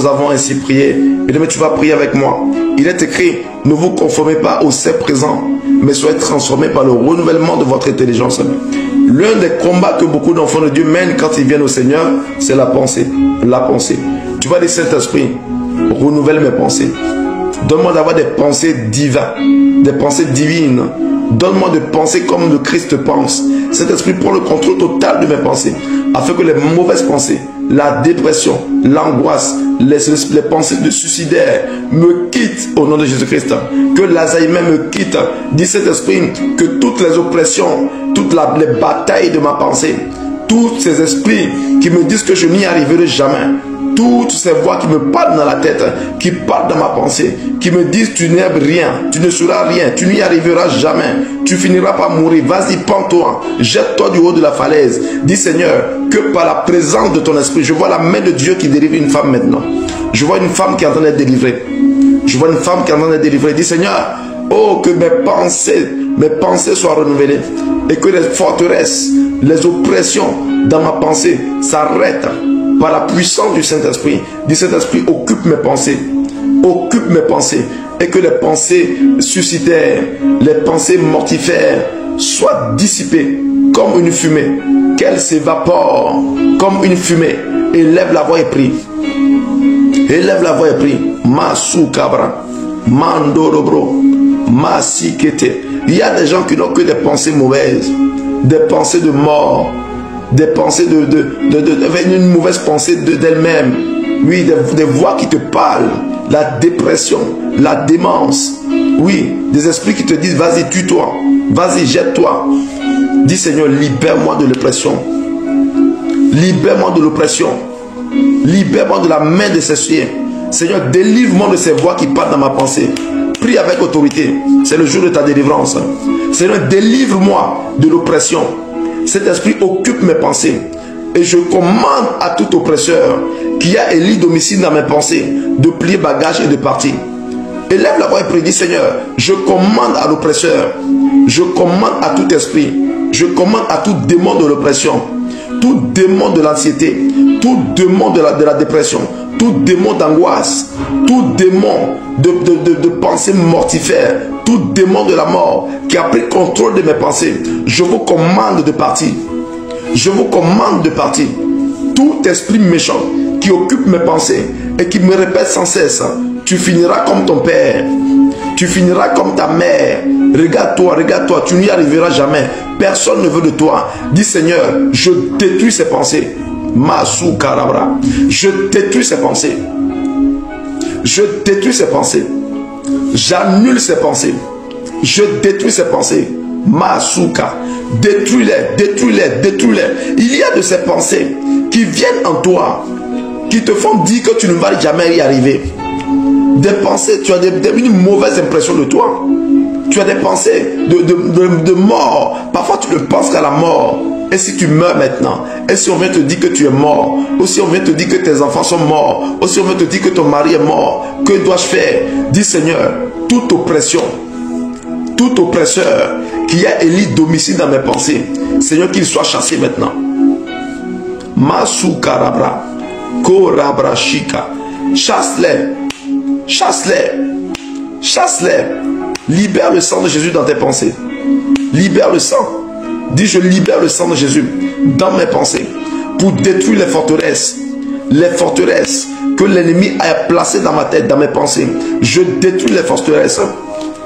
nous avons ainsi prié. Bien-aimé, tu vas prier avec moi. Il est écrit, ne vous conformez pas au siècle présent, mais soyez transformés par le renouvellement de votre intelligence. L'un des combats que beaucoup d'enfants de Dieu mènent quand ils viennent au Seigneur, c'est la pensée. La pensée. Tu vas dire, Saint-Esprit, renouvelle mes pensées. Donne-moi d'avoir des pensées divines, des pensées divines. Donne-moi de penser comme le Christ pense. Cet esprit prend le contrôle total de mes pensées, afin que les mauvaises pensées, la dépression, l'angoisse, les pensées de suicidaires me quittent au nom de Jésus-Christ. Que l'Alzheimer me quitte. Dis cet esprit que toutes les oppressions, toutes les batailles de ma pensée, tous ces esprits qui me disent que je n'y arriverai jamais, toutes ces voix qui me parlent dans la tête, qui parlent dans ma pensée, qui me disent tu n'es rien, tu ne seras rien, tu n'y arriveras jamais, tu finiras par mourir, vas-y, pends-toi, jette-toi du haut de la falaise. Dis Seigneur, que par la présence de ton esprit, je vois la main de Dieu qui délivre une femme maintenant. Je vois une femme qui est en train d'être délivrée. Je vois une femme qui est en train d'être délivrée. Dis Seigneur, oh, que mes pensées soient renouvelées et que les forteresses, les oppressions dans ma pensée s'arrêtent par la puissance du Saint-Esprit. Dis Saint-Esprit, occupe mes pensées. Occupe mes pensées. Et que les pensées suicidaires, les pensées mortifères soient dissipées comme une fumée. Qu'elles s'évaporent comme une fumée. Élève la voix et prie. Élève la voix et prie. Masu Kabra. Mandorobro. Masikete. Il y a des gens qui n'ont que des pensées mauvaises. Des pensées de mort. Des pensées une mauvaise pensée d'elle-même. Oui, des voix qui te parlent. La dépression, la démence. Oui, des esprits qui te disent vas-y, tue-toi. Vas-y, jette-toi. Dis Seigneur, libère-moi de l'oppression. Libère-moi de l'oppression. Libère-moi de la main de ces cieux. Seigneur, délivre-moi de ces voix qui parlent dans ma pensée. Prie avec autorité. C'est le jour de ta délivrance. Seigneur, délivre-moi de l'oppression. Cet esprit occupe mes pensées. Et je commande à tout oppresseur qui a élu domicile dans mes pensées de plier bagage et de partir. Élève la voix et prie, dis Seigneur, je commande à l'oppresseur, je commande à tout esprit, je commande à tout démon de l'oppression, tout démon de l'anxiété, tout démon de la dépression, tout démon d'angoisse, tout démon de pensée mortifère, tout démon de la mort qui a pris contrôle de mes pensées, je vous commande de partir. Je vous commande de partir. Tout esprit méchant qui occupe mes pensées et qui me répète sans cesse, tu finiras comme ton père, tu finiras comme ta mère. Regarde-toi, tu n'y arriveras jamais. Personne ne veut de toi. Dis Seigneur, je détruis ces pensées. Masu Karabra. Je détruis ces pensées. Je détruis ces pensées. J'annule ces pensées. Je détruis ces pensées. Masuka, détruis-les, détruis-les, détruis-les. Il y a de ces pensées qui viennent en toi, qui te font dire que tu ne vas jamais y arriver. Des pensées, tu as une mauvaise impression de toi. Tu as des pensées de mort. Parfois tu ne penses qu'à la mort. Et si tu meurs maintenant, et si on vient te dire que tu es mort, ou si on vient te dire que tes enfants sont morts, ou si on vient te dire que ton mari est mort, que dois-je faire? Dis Seigneur, toute oppression, tout oppresseur qui a élu domicile dans mes pensées, Seigneur, qu'il soit chassé maintenant. Masu Karabra, Korabra Shika, chasse-les, chasse-les, chasse-les. Libère le sang de Jésus dans tes pensées. Libère le sang. Dis, je libère le sang de Jésus dans mes pensées pour détruire les forteresses que l'ennemi a placées dans ma tête, dans mes pensées. Je détruis les forteresses.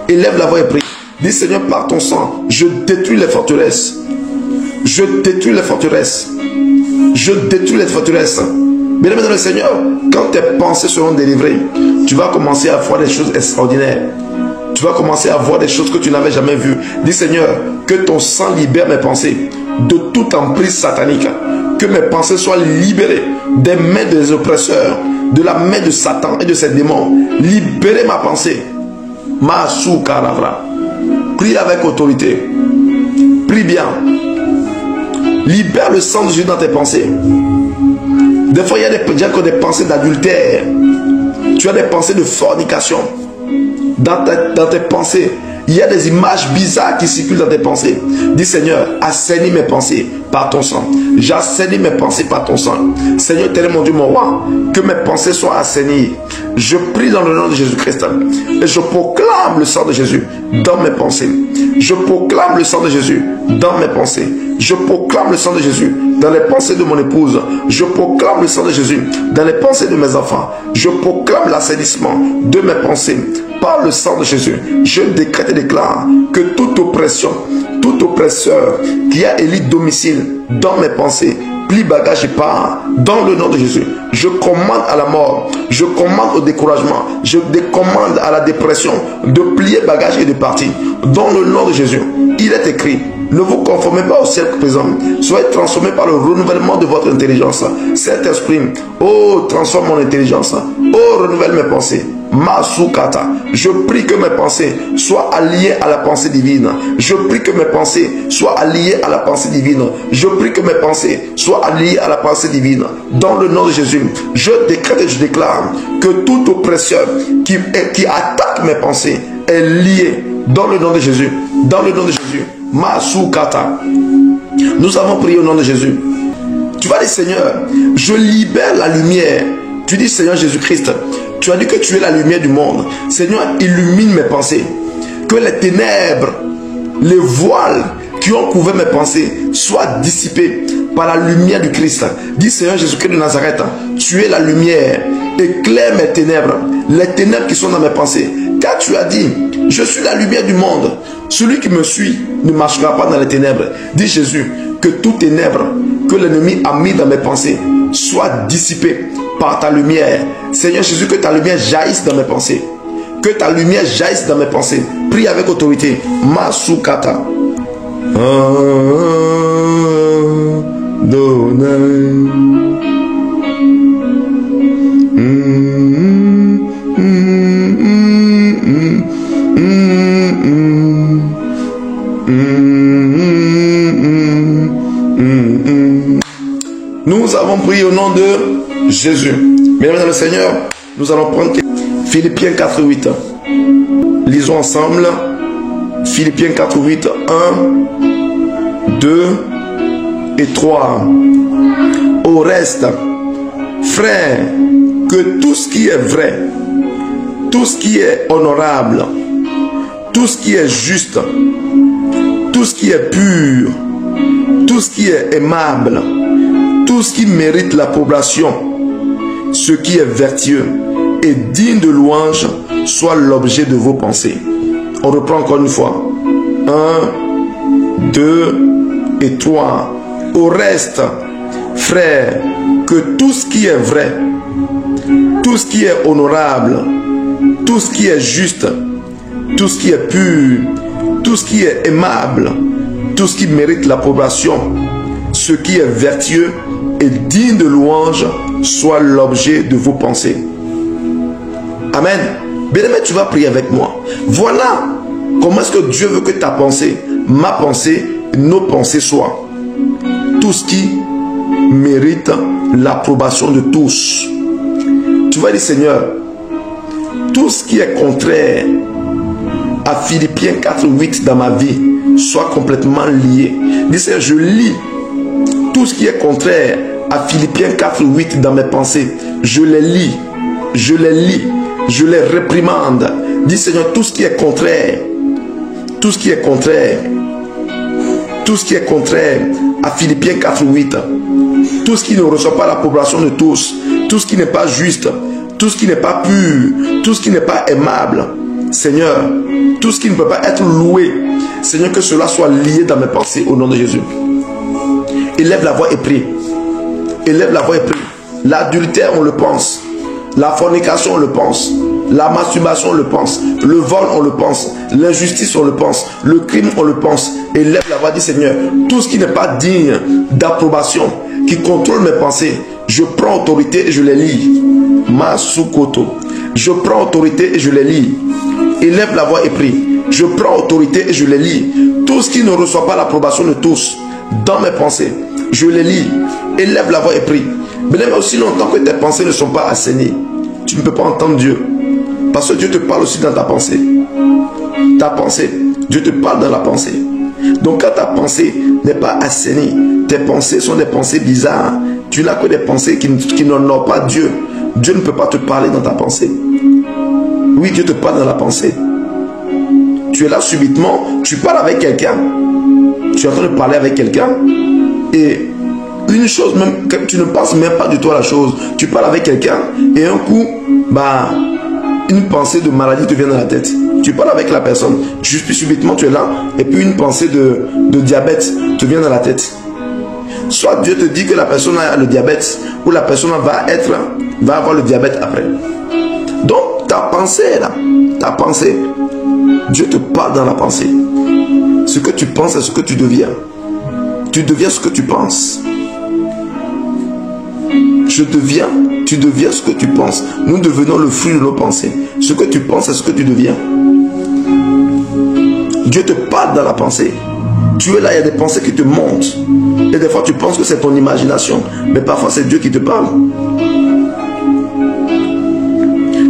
Élève la voix et prie. Dis Seigneur, par ton sang, je détruis les forteresses. Je détruis les forteresses. Je détruis les forteresses. Mesdames et messieurs, Seigneur, quand tes pensées seront délivrées, tu vas commencer à voir des choses extraordinaires. Tu vas commencer à voir des choses que tu n'avais jamais vues. Dis Seigneur, que ton sang libère mes pensées de toute emprise satanique. Que mes pensées soient libérées des mains des oppresseurs, de la main de Satan et de ses démons. Libérez ma pensée. Masu Karavra. Prie avec autorité. Prie bien. Libère le sang de Jésus dans tes pensées. Des fois, il y a des pensées d'adultère. Tu as des pensées de fornication. Dans tes pensées, Il y a des images bizarres qui circulent dans tes pensées. Dis Seigneur, assainis mes pensées par ton sang. J'assainis mes pensées par ton sang. Seigneur, tel est mon Dieu, mon roi, que mes pensées soient assainies. Je prie dans le nom de Jésus-Christ et je proclame le sang de Jésus dans mes pensées. Je proclame le sang de Jésus dans mes pensées. Je proclame le sang de Jésus dans les pensées de mon épouse. Je proclame le sang de Jésus dans les pensées de mes enfants. Je proclame l'assainissement de mes pensées par le sang de Jésus. Je décrète et déclare que toute oppression, tout oppresseur qui a élu domicile dans mes pensées, plie bagage et part dans le nom de Jésus. Je commande à la mort, je commande au découragement, je commande à la dépression de plier bagage et de partir dans le nom de Jésus. Il est écrit: ne vous conformez pas au siècle présent, soyez transformés par le renouvellement de votre intelligence. Saint-Esprit, oh, transforme mon intelligence, oh, renouvelle mes pensées. Masukata, je prie que mes pensées soient alliées à la pensée divine. Je prie que mes pensées soient alliées à la pensée divine. Je prie que mes pensées soient alliées à la pensée divine. Dans le nom de Jésus, je décrète et je déclare que tout oppresseur qui attaque mes pensées est lié dans le nom de Jésus. Dans le nom de Jésus. Masukata. Nous avons prié au nom de Jésus. Tu vas dire: Seigneur, je libère la lumière. Tu dis: Seigneur Jésus-Christ, tu as dit que tu es la lumière du monde. Seigneur, illumine mes pensées. Que les ténèbres, les voiles qui ont couvert mes pensées soient dissipés par la lumière du Christ. Dis: Seigneur Jésus-Christ de Nazareth, tu es la lumière. Éclaire mes ténèbres, les ténèbres qui sont dans mes pensées. Car tu as dit: je suis la lumière du monde. Celui qui me suit ne marchera pas dans les ténèbres. Dis Jésus, que toutes ténèbres que l'ennemi a mis dans mes pensées soient dissipées par ta lumière. Seigneur Jésus, que ta lumière jaillisse dans mes pensées. Que ta lumière jaillisse dans mes pensées. Prie avec autorité. Masukata. Nous avons prié au nom de Jésus. Mesdames et messieurs, Seigneur, nous allons prendre Philippiens 4:8. Lisons ensemble. Philippiens 4:8. 1, 2 et 3. Au reste, frères, que tout ce qui est vrai, tout ce qui est honorable, tout ce qui est juste, tout ce qui est pur, tout ce qui est aimable, tout ce qui mérite l'approbation, ce qui est vertueux et digne de louange, soit l'objet de vos pensées. On reprend encore une fois. 1, 2 et 3. Au reste, frères, que tout ce qui est vrai, tout ce qui est honorable, tout ce qui est juste, tout ce qui est pur, tout ce qui est aimable, tout ce qui mérite l'approbation, ce qui est vertueux et digne de louange, soit l'objet de vos pensées. Amen. Bien-aimé, tu vas prier avec moi. Voilà comment est-ce que Dieu veut que ta pensée, ma pensée, nos pensées soient. Tout ce qui mérite l'approbation de tous. Tu vas dire: Seigneur, tout ce qui est contraire à Philippiens 4:8 dans ma vie soit complètement lié. Dis: Seigneur, je lis tout ce qui est contraire à Philippiens 4:8 dans mes pensées. Je les lis, je les lis, je les réprimande. Dis: Seigneur, tout ce qui est contraire, tout ce qui est contraire, tout ce qui est contraire à Philippiens 4:8, tout ce qui ne reçoit pas l'approbation de tous, tout ce qui n'est pas juste, tout ce qui n'est pas pur, tout ce qui n'est pas aimable, Seigneur, tout ce qui ne peut pas être loué, Seigneur, que cela soit lié dans mes pensées au nom de Jésus. Élève la voix et prie. Élève la voix et prie. L'adultère, on le pense. La fornication, on le pense. La masturbation, on le pense. Le vol, on le pense. L'injustice, on le pense. Le crime, on le pense. Élève la voix, dit: Seigneur, tout ce qui n'est pas digne d'approbation, qui contrôle mes pensées, je prends autorité et je les lis. Masukoto. Je prends autorité et je les lis. Élève la voix et prie. Je prends autorité et je les lis. Tout ce qui ne reçoit pas l'approbation de tous dans mes pensées, je les lis. Élève la voix et prie. Mais aussi longtemps que tes pensées ne sont pas assainies, tu ne peux pas entendre Dieu. Parce que Dieu te parle aussi dans ta pensée. Ta pensée, Dieu te parle dans la pensée. Donc quand ta pensée n'est pas assainie, tes pensées sont des pensées bizarres, tu n'as que des pensées qui n'honorent pas Dieu. Dieu ne peut pas te parler dans ta pensée. Oui, Dieu te parle dans la pensée. Tu es là subitement, tu parles avec quelqu'un. Tu es en train de parler avec quelqu'un. Et une chose, même tu ne penses même pas du tout à la chose. Tu parles avec quelqu'un et un coup, une pensée de maladie te vient dans la tête. Tu parles avec la personne, subitement tu es là, et puis une pensée de diabète te vient dans la tête. Soit Dieu te dit que la personne a le diabète, ou la personne va avoir le diabète après. Donc ta pensée là, ta pensée, Dieu te parle dans la pensée. Ce que tu penses, c'est ce que tu deviens. Tu deviens ce que tu penses. Tu deviens ce que tu penses. Nous devenons le fruit de nos pensées. Ce que tu penses, c'est ce que tu deviens. Dieu te parle dans la pensée. Tu es là, il y a des pensées qui te montent. Et des fois, tu penses que c'est ton imagination. Mais parfois, c'est Dieu qui te parle.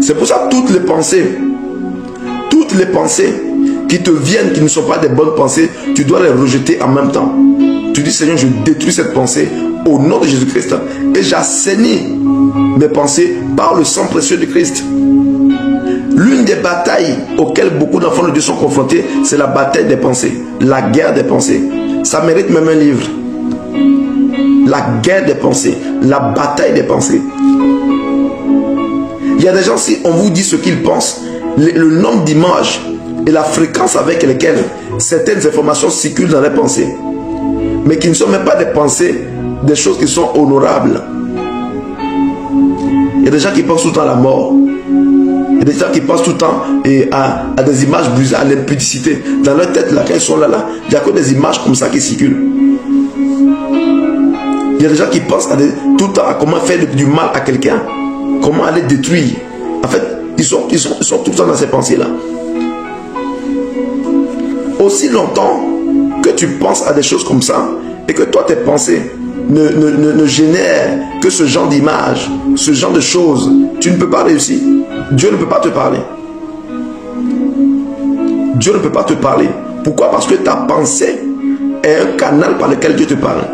C'est pour ça que toutes les pensées qui te viennent, qui ne sont pas des bonnes pensées, tu dois les rejeter en même temps. Tu dis, Seigneur, je détruis cette pensée au nom de Jésus-Christ. Et j'assainis mes pensées par le sang précieux de Christ. L'une des batailles auxquelles beaucoup d'enfants de Dieu sont confrontés, c'est la bataille des pensées, la guerre des pensées. Ça mérite même un livre. La guerre des pensées, la bataille des pensées. Il y a des gens, si on vous dit ce qu'ils pensent, le nombre d'images et la fréquence avec lesquelles certaines informations circulent dans les pensées, mais qui ne sont même pas des pensées, des choses qui sont honorables. Il y a des gens qui pensent tout le temps à la mort. Il y a des gens qui pensent tout le temps à des images brisées, à l'impudicité. Dans leur tête, là, quand ils sont là, il n'y a que des images comme ça qui circulent. Il y a des gens qui pensent tout le temps à comment faire du mal à quelqu'un, comment aller détruire. En fait, ils sont tout le temps dans ces pensées-là. Aussi longtemps que tu penses à des choses comme ça et que toi, tes pensées ne génèrent que ce genre d'image, ce genre de choses, tu ne peux pas réussir. Dieu ne peut pas te parler. Dieu ne peut pas te parler. Pourquoi? Parce que ta pensée est un canal par lequel Dieu te parle.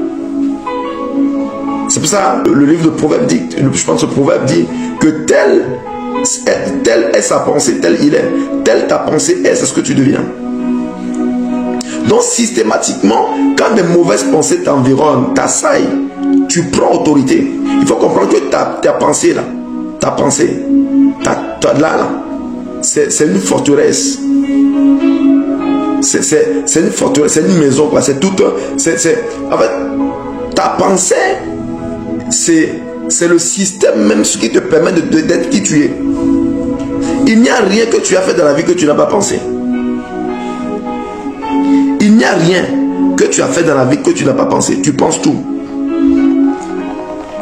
C'est pour ça que le livre de Proverbes dit, je pense que le Proverbe dit que telle est sa pensée, tel il est. Telle ta pensée est, c'est ce que tu deviens. Donc systématiquement, quand des mauvaises pensées t'environnent, t'assaillent, tu prends autorité. Il faut comprendre que ta pensée là, ta pensée, là, c'est une forteresse. C'est une forteresse, c'est une maison, quoi. C'est tout. En fait, ta pensée, c'est le système même ce qui te permet d'être qui tu es. Il n'y a rien que tu as fait dans la vie que tu n'as pas pensé. Il n'y a rien que tu as fait dans la vie que tu n'as pas pensé. Tu penses tout.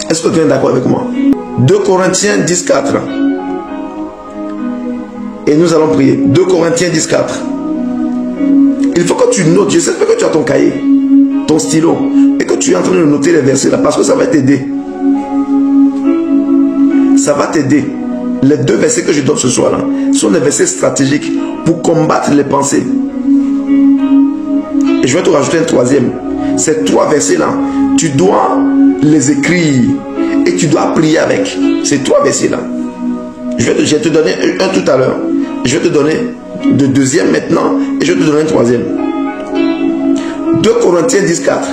Est-ce que tu es d'accord avec moi? 2 Corinthiens 10, 4. Et nous allons prier. 2 Corinthiens 10, 4. Il faut que tu notes. J'espère que tu as ton cahier, ton stylo, et que tu es en train de noter les versets là, parce que ça va t'aider. Ça va t'aider. Les 2 versets que je donne ce soir là sont des versets stratégiques pour combattre les pensées. Et je vais te rajouter un troisième. Ces 3 versets là, tu dois les écrire et tu dois prier avec. Ces 3 versets là. Je vais te donner un tout à l'heure. Je vais te donner le deuxième maintenant et je vais te donner un troisième. 2 Corinthiens 10, 4.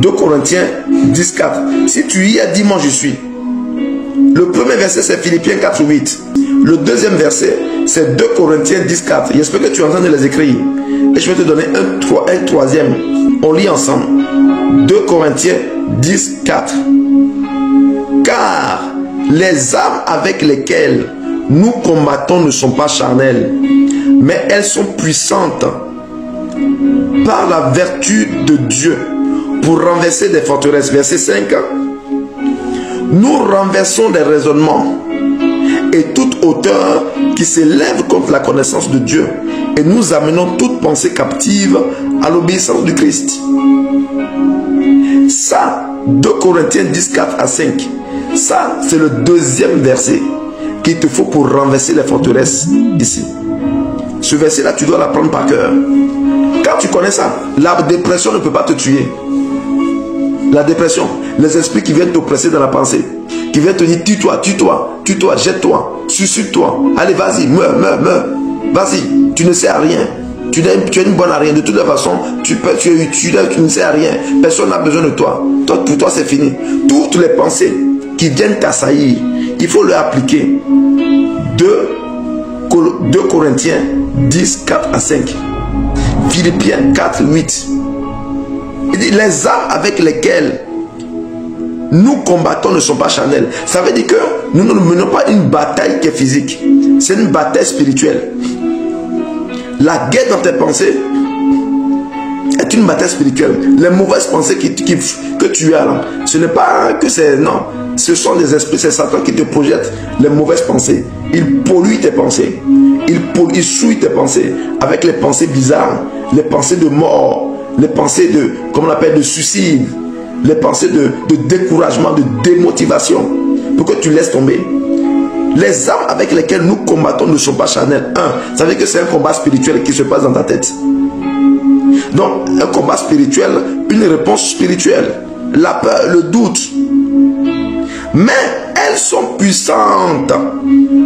2 Corinthiens 10, 4. Si tu y as dit moi je suis. Le premier verset c'est Philippiens 4, 8. Le deuxième verset c'est 2 Corinthiens 10, 4. J'espère que tu es en train de les écrire. Et je vais te donner un troisième. On lit ensemble. 2 Corinthiens 10, 4. Car les armes avec lesquelles nous combattons ne sont pas charnelles, mais elles sont puissantes par la vertu de Dieu pour renverser des forteresses. Verset 5. Nous renversons des raisonnements et toute hauteur qui s'élève contre la connaissance de Dieu, et nous amenons toute pensée captive à l'obéissance du Christ. Ça, 2 Corinthiens 10, 4 à 5. Ça, c'est le deuxième verset qu'il te faut pour renverser les forteresses ici. Ce verset-là, tu dois l'apprendre par cœur. Quand tu connais ça, la dépression ne peut pas te tuer. La dépression, les esprits qui viennent t'oppresser dans la pensée, qui viennent te dire tue-toi, tue-toi, tue-toi, jette-toi, suicide-toi, allez vas-y, meurs, meurs, meurs, vas-y, tu ne sais à rien, tu es une bonne à rien, de toute façon, tu ne sais à rien, personne n'a besoin de toi, pour toi c'est fini. Toutes les pensées qui viennent t'assaillir, il faut leur appliquer 2 Corinthiens 10, 4 à 5, Philippiens 4, 8. Il dit, les armes avec lesquelles nous combattons ne sont pas charnelles. Ça veut dire que nous ne menons pas une bataille qui est physique. C'est une bataille spirituelle. La guerre dans tes pensées est une bataille spirituelle. Les mauvaises pensées que tu as là, ce n'est pas que c'est... Non, ce sont des esprits, c'est Satan qui te projette les mauvaises pensées. Il pollue tes pensées. Il souille tes pensées avec les pensées bizarres, les pensées de mort, les pensées de, comme on appelle, de suicide, les pensées de découragement, de démotivation, pour que tu laisses tomber. Les armes avec lesquelles nous combattons ne sont pas charnelles. Ça veut dire que c'est un combat spirituel qui se passe dans ta tête. Donc, un combat spirituel, une réponse spirituelle, la peur, le doute. Mais elles sont puissantes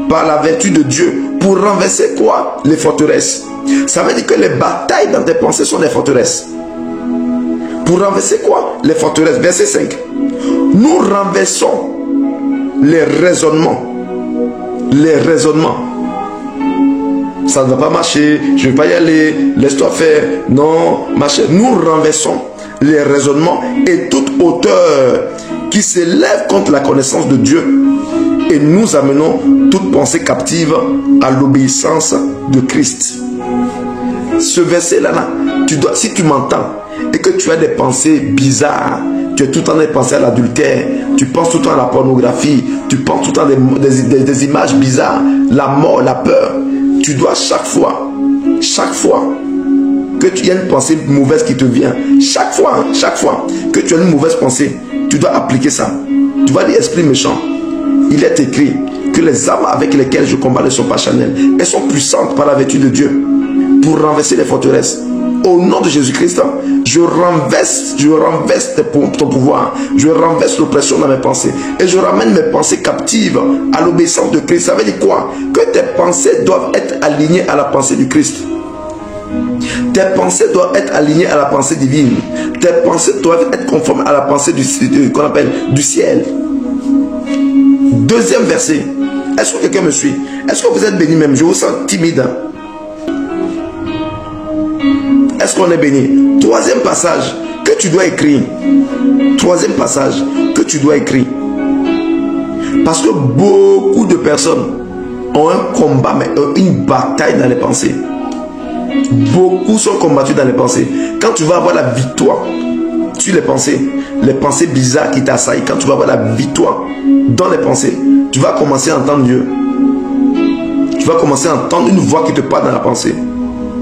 par la vertu de Dieu pour renverser quoi? Les forteresses. Ça veut dire que les batailles dans tes pensées sont des forteresses. Pour renverser quoi? Les forteresses. Verset 5. Nous renversons les raisonnements. Les raisonnements. Ça ne va pas marcher. Je ne vais pas y aller. Laisse-toi faire. Non, marcher. Nous renversons les raisonnements et toute hauteur qui s'élève contre la connaissance de Dieu. Et nous amenons toute pensée captive à l'obéissance de Christ. Ce verset-là, si tu m'entends et que tu as des pensées bizarres, tu es tout le temps des pensées à l'adultère, tu penses tout le temps à la pornographie, tu penses tout le temps des images bizarres, la mort, la peur, tu dois chaque fois que tu as une pensée mauvaise qui te vient, chaque fois que tu as une mauvaise pensée, tu dois appliquer ça. Tu vas dire esprit méchant, il est écrit que les armes avec lesquelles je combats ne sont pas charnelles, elles sont puissantes par la vertu de Dieu pour renverser les forteresses. Au nom de Jésus-Christ, je renverse ton pouvoir, je renverse l'oppression dans mes pensées et je ramène mes pensées captives à l'obéissance de Christ. Ça veut dire quoi? Que tes pensées doivent être alignées à la pensée du Christ. Tes pensées doivent être alignées à la pensée divine. Tes pensées doivent être conformes à la pensée qu'on appelle du ciel. Deuxième verset. Est-ce que quelqu'un me suit? Est-ce que vous êtes béni même? Je vous sens timide. Est-ce qu'on est béni? Troisième passage que tu dois écrire. Troisième passage que tu dois écrire. Parce que beaucoup de personnes ont un combat, mais une bataille dans les pensées. Beaucoup sont combattus dans les pensées. Quand tu vas avoir la victoire sur les pensées bizarres qui t'assaillent, quand tu vas avoir la victoire dans les pensées, tu vas commencer à entendre Dieu. Tu vas commencer à entendre une voix qui te parle dans la pensée.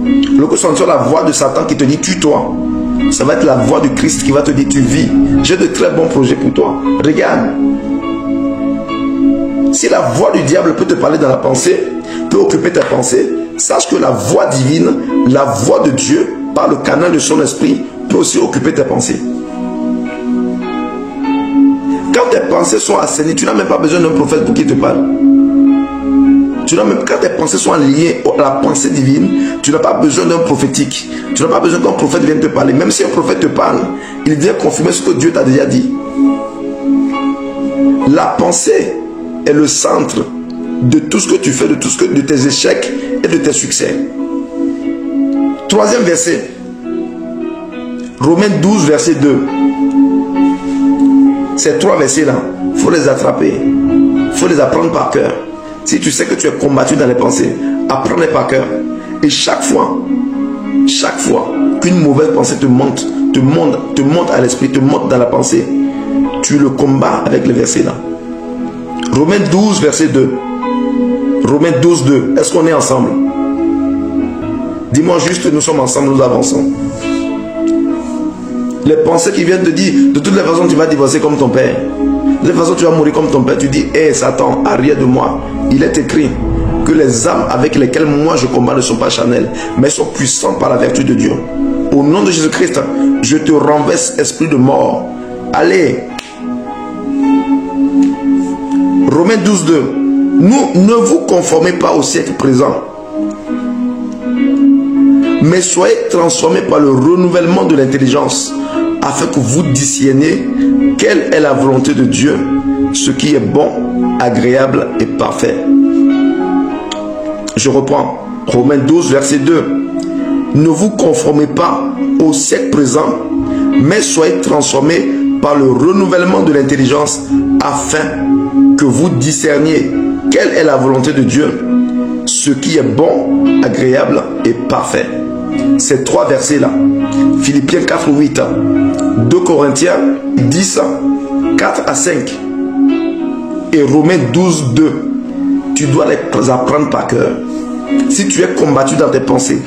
Le coup, c'est la voix de Satan qui te dit tue-toi. Ça va être la voix du Christ qui va te dire tu vis. J'ai de très bons projets pour toi. Regarde. Si la voix du diable peut te parler dans la pensée, peut occuper ta pensée, sache que la voix divine, la voix de Dieu, par le canal de son esprit, peut aussi occuper tes pensées. Quand tes pensées sont assainies, tu n'as même pas besoin d'un prophète pour qu'il te parle. Quand tes pensées sont liées à la pensée divine, tu n'as pas besoin d'un prophétique. Tu n'as pas besoin qu'un prophète vienne te parler. Même si un prophète te parle, il vient confirmer ce que Dieu t'a déjà dit. La pensée est le centre de tout ce que tu fais, de tes échecs et de tes succès. Troisième verset. Romains 12, verset 2. Ces trois versets-là, il faut les attraper. Il faut les apprendre par cœur. Si tu sais que tu es combattu dans les pensées, apprends-les par cœur. Et chaque fois qu'une mauvaise pensée te monte à l'esprit, te monte dans la pensée, tu le combats avec les versets là. Romains 12, verset 2. Romains 12, 2. Est-ce qu'on est ensemble? Dis-moi juste, nous sommes ensemble, nous avançons. Les pensées qui viennent te dire, de toutes les façons, tu vas divorcer comme ton père. De toute façon, tu vas mourir comme ton père. Tu dis, hé Satan, arrière de moi. Il est écrit que que les âmes avec lesquelles moi je combats ne sont pas charnelles, mais sont puissantes par la vertu de Dieu. Au nom de Jésus-Christ, je te renverse, esprit de mort. Allez. Romains 12, 2. Ne vous conformez pas au siècle présent, mais soyez transformés par le renouvellement de l'intelligence, afin que vous discerniez quelle est la volonté de Dieu, ce qui est bon, agréable et parfait. Je reprends. Romains 12, verset 2. Ne vous conformez pas au siècle présent, mais soyez transformés par le renouvellement de l'intelligence, afin que vous discerniez quelle est la volonté de Dieu, ce qui est bon, agréable et parfait. Ces trois versets-là, Philippiens 4, 8, 2 Corinthiens 10, 4 à 5 et Romains 12, 2, tu dois les apprendre par cœur. Si tu es combattu dans tes pensées,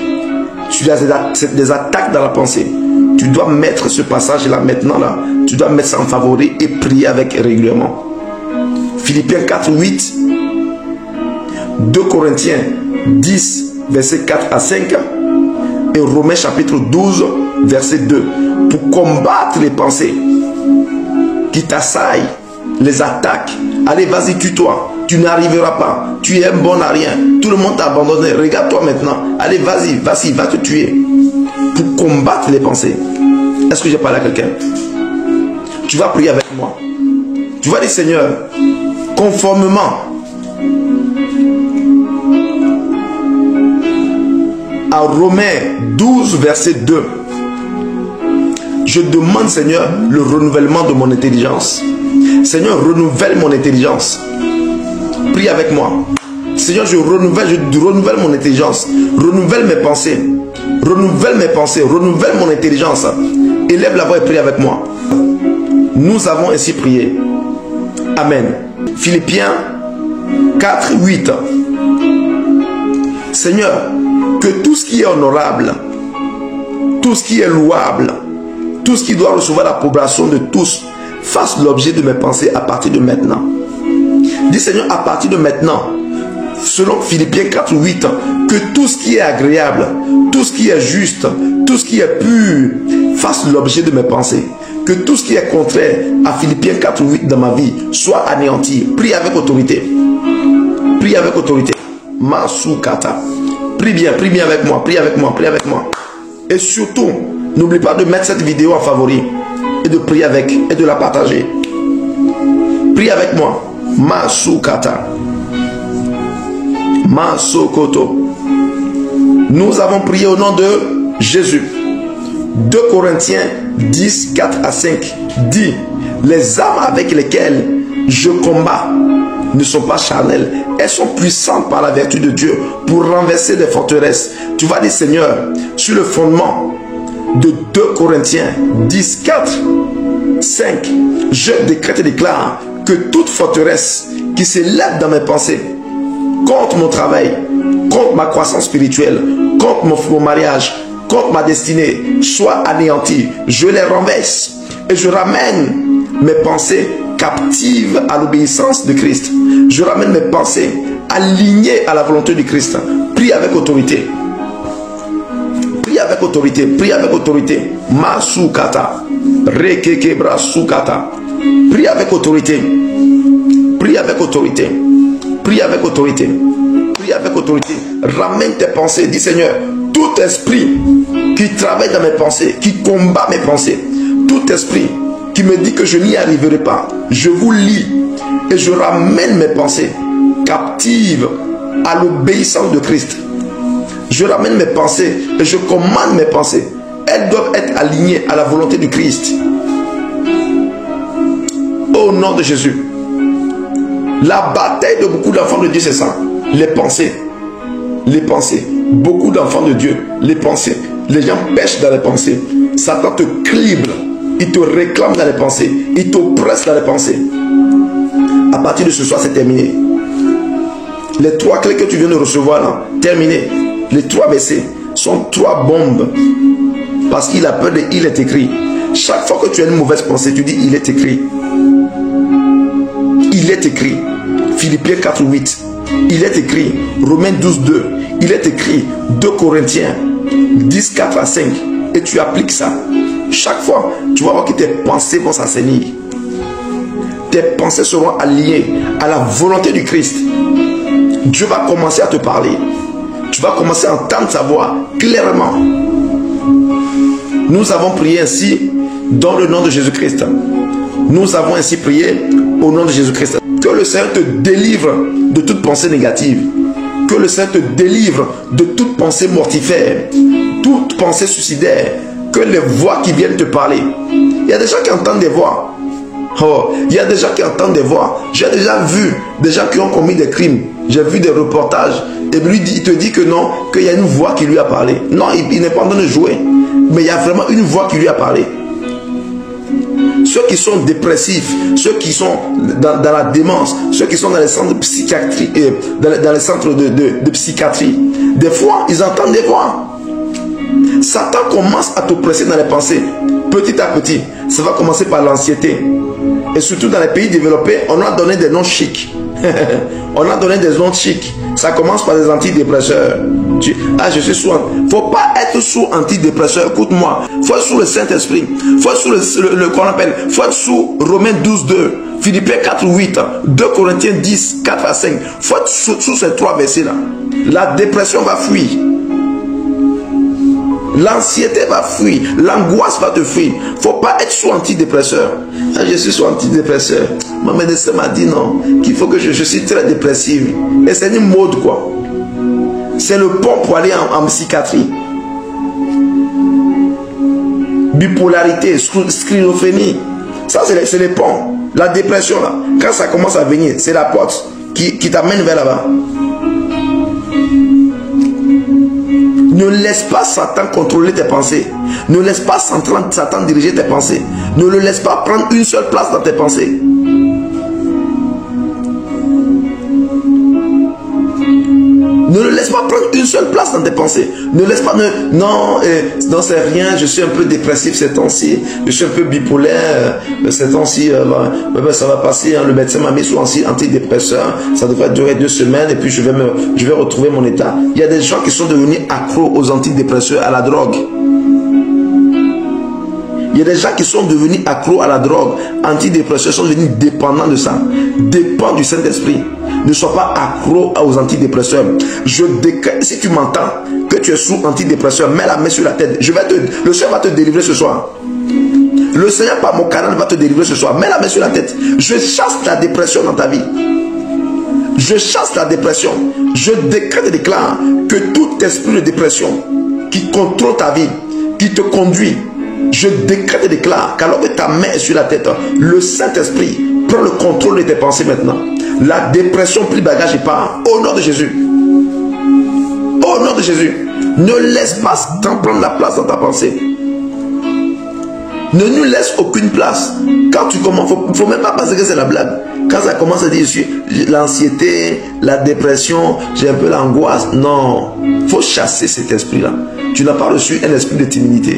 tu as des attaques dans la pensée, tu dois mettre ce passage-là maintenant, là, tu dois mettre ça en favori et prier avec régulièrement. Philippiens 4, 8, 2 Corinthiens 10, verset 4 à 5 et Romains chapitre 12, verset 2, pour combattre les pensées qui t'assaillent, les attaques. Allez, vas-y, tue-toi. Tu n'arriveras pas. Tu es un bon à rien. Tout le monde t'a abandonné. Regarde-toi maintenant. Allez, vas-y, va te tuer. Pour combattre les pensées. Est-ce que j'ai parlé à quelqu'un? Tu vas prier avec moi. Tu vas dire, Seigneur, conformément à Romains 12, verset 2, je demande, Seigneur, le renouvellement de mon intelligence. Seigneur, renouvelle mon intelligence. Prie avec moi. Seigneur, je renouvelle mon intelligence. Renouvelle mes pensées. Renouvelle mes pensées. Renouvelle mon intelligence. Élève la voix et prie avec moi. Nous avons ainsi prié. Amen. Philippiens 4, 8. Seigneur, que tout ce qui est honorable, tout ce qui est louable, tout ce qui doit recevoir l'approbation de tous, fasse l'objet de mes pensées à partir de maintenant. Dis, Seigneur, à partir de maintenant, selon Philippiens 4, 8, que tout ce qui est agréable, tout ce qui est juste, tout ce qui est pur, fasse l'objet de mes pensées. Que tout ce qui est contraire à Philippiens 4, 8 dans ma vie soit anéanti. Prie avec autorité. Prie avec autorité. Masukata. Prie bien avec moi, prie avec moi, prie avec moi. Et surtout, n'oublie pas de mettre cette vidéo en favori et de prier avec et de la partager. Prie avec moi. Masukata. Masukoto. Nous avons prié au nom de Jésus. 2 Corinthiens 10, 4 à 5 dit: les âmes avec lesquelles je combats ne sont pas charnelles, elles sont puissantes par la vertu de Dieu pour renverser des forteresses. Tu vas dire, Seigneur, sur le fondement de 2 Corinthiens 10, 4, 5, je décrète et déclare que toute forteresse qui s'élève dans mes pensées contre mon travail, contre ma croissance spirituelle, contre mon mariage, contre ma destinée, soit anéantie. Je les renverse et je ramène mes pensées captives à l'obéissance de Christ. Je ramène mes pensées alignées à la volonté du Christ. Prie avec autorité. Prie avec autorité. Prie avec autorité. Masukata. Rekekebra sukata. Prie avec autorité. Prie avec autorité. Prie avec autorité. Prie avec autorité. Ramène tes pensées. Dis, Seigneur, tout esprit qui travaille dans mes pensées, qui combat mes pensées, tout esprit qui me dit que je n'y arriverai pas, je vous lis et je ramène mes pensées captives à l'obéissance de Christ. Je ramène mes pensées et je commande mes pensées. Elles doivent être alignées à la volonté du Christ. Au nom de Jésus. La bataille de beaucoup d'enfants de Dieu, c'est ça. Les pensées. Les pensées. Beaucoup d'enfants de Dieu, les pensées. Les gens pêchent dans les pensées. Satan te crible. Il te réclame dans les pensées. Il t'oppresse dans les pensées. À partir de ce soir, c'est terminé. Les 3 clés que tu viens de recevoir là, terminé. Les 3 versets sont 3 bombes. Parce qu'il a peur de il est écrit. Chaque fois que tu as une mauvaise pensée, tu dis il est écrit. Il est écrit. Philippiens 4, 8. il est écrit, Romains 12, 2, il est écrit, 2 Corinthiens 10, 4 à 5, et tu appliques ça. Chaque fois, tu vas voir que tes pensées vont s'assainir. Tes pensées seront alliées à la volonté du Christ. Dieu va commencer à te parler. Tu vas commencer à entendre sa voix clairement. Nous avons prié ainsi dans le nom de Jésus-Christ. Nous avons ainsi prié au nom de Jésus-Christ. Que le Seigneur te délivre de toute pensée négative. Que le Seigneur te délivre de toute pensée mortifère, toute pensée suicidaire. Que les voix qui viennent te parler. Il y a des gens qui entendent des voix. Oh, il y a des gens qui entendent des voix. J'ai déjà vu des gens qui ont commis des crimes. J'ai vu des reportages. Et lui, il te dit que non, qu'il y a une voix qui lui a parlé. Non, il n'est pas en train de jouer. Mais il y a vraiment une voix qui lui a parlé. Ceux qui sont dépressifs, ceux qui sont dans la démence, ceux qui sont dans les centres de psychiatrie, dans les centres de psychiatrie, des fois, ils entendent des voix. Satan commence à t'oppresser dans les pensées. Petit à petit, ça va commencer par l'anxiété. Et surtout dans les pays développés, on a donné des noms chics. On a donné des noms chics. Ça commence par des antidépresseurs. Je suis sous. Faut pas être sous antidépresseur. Écoute-moi. Faut être sous le Saint-Esprit. Faut être sous qu'on appelle. Faut être sous Romains 12, 2. Philippiens 4, 8. 2 Corinthiens 10, 4 à 5. Faut être sous ces 3 versets-là. La dépression va fuir. L'anxiété va fuir, l'angoisse va te fuir. Faut pas être sous antidépresseur. Je suis sous antidépresseur. Mon médecin m'a dit non, qu'il faut que je suis très dépressive. Et c'est une mode quoi. C'est le pont pour aller en psychiatrie. Bipolarité, schizophrénie. Ça c'est les ponts. La dépression là, quand ça commence à venir, c'est la porte qui t'amène vers là-bas. Ne laisse pas Satan contrôler tes pensées. Ne laisse pas Satan diriger tes pensées. Ne le laisse pas prendre une seule place dans tes pensées. Ne le laisse pas prendre une seule place dans tes pensées. Ne laisse pas... Non, c'est rien, je suis un peu dépressif ces temps-ci. Je suis un peu bipolaire ces temps-ci. Ça va passer. Hein, le médecin m'a mis sous antidépresseur. Ça devrait durer 2 semaines et puis je vais retrouver mon état. Il y a des gens qui sont devenus accros aux antidépresseurs, à la drogue. Il y a des gens qui sont devenus accros à la drogue, antidépresseurs, sont devenus dépendants de ça. Dépend du Saint-Esprit. Ne sois pas accro aux antidépresseurs. Je décrète, si tu m'entends, que tu es sous antidépresseur, mets la main sur la tête. Le Seigneur va te délivrer ce soir. Le Seigneur par mon canal va te délivrer ce soir. Mets la main sur la tête. Je chasse la dépression dans ta vie. Je chasse la dépression. Je décrète et déclare que tout esprit de dépression qui contrôle ta vie, qui te conduit, je décrète et déclare qu'alors que ta main est sur la tête, le Saint-Esprit prend le contrôle de tes pensées maintenant. La dépression plie bagage et part. Au nom de Jésus. Au nom de Jésus. Ne laisse pas Satan prendre la place dans ta pensée. Ne nous laisse aucune place. Quand tu commences, il ne faut même pas penser que c'est la blague. Quand ça commence à dire l'anxiété, la dépression, j'ai un peu l'angoisse. Non. Il faut chasser cet esprit-là. Tu n'as pas reçu un esprit de timidité.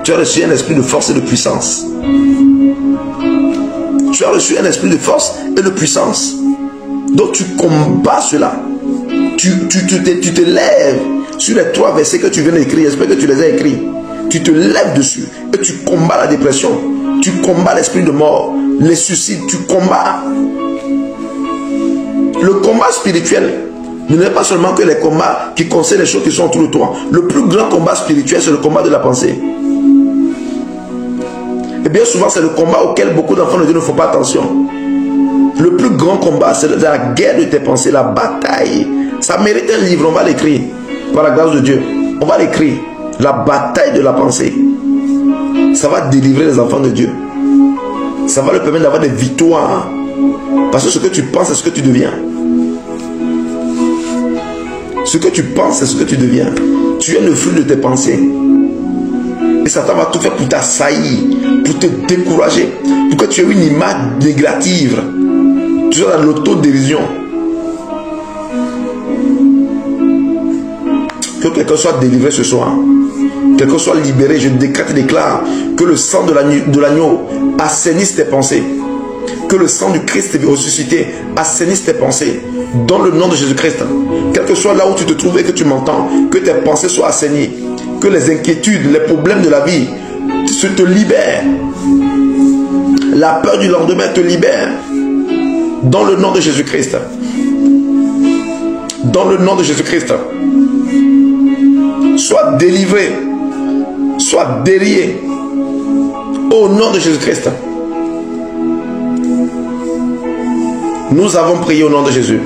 Tu as reçu un esprit de force et de puissance. Tu as reçu un esprit de force et de puissance. Donc tu combats cela. Tu te lèves sur les 3 versets que tu viens d'écrire. J'espère que tu les as écrits. Tu te lèves dessus et tu combats la dépression. Tu combats l'esprit de mort, les suicides. Tu combats. Le combat spirituel ne n'est pas seulement que les combats qui concernent les choses qui sont autour de toi. Le plus grand combat spirituel, c'est le combat de la pensée. Et bien souvent, c'est le combat auquel beaucoup d'enfants de Dieu ne font pas attention. Le plus grand combat, c'est la guerre de tes pensées, la bataille. Ça mérite un livre, on va l'écrire. Par la grâce de Dieu, on va l'écrire. La bataille de la pensée. Ça va délivrer les enfants de Dieu. Ça va leur permettre d'avoir des victoires. Parce que ce que tu penses, c'est ce que tu deviens. Ce que tu penses, c'est ce que tu deviens. Tu es le fruit de tes pensées. Et Satan va tout faire pour t'assaillir, pour te décourager, pour que tu aies une image négative. Tu sois dans l'autodérision. Que quelqu'un soit délivré ce soir. Quelqu'un soit libéré. Je décrète et déclare que le sang de l'agneau assainisse tes pensées. Que le sang du Christ ressuscité assainisse tes pensées. Dans le nom de Jésus-Christ, quel que soit là où tu te trouves et que tu m'entends, que tes pensées soient assainies, que les inquiétudes, les problèmes de la vie te libèrent. La peur du lendemain te libère. Dans le nom de Jésus-Christ. Dans le nom de Jésus-Christ. Sois délivré. Sois délié. Au nom de Jésus-Christ. Nous avons prié au nom de Jésus.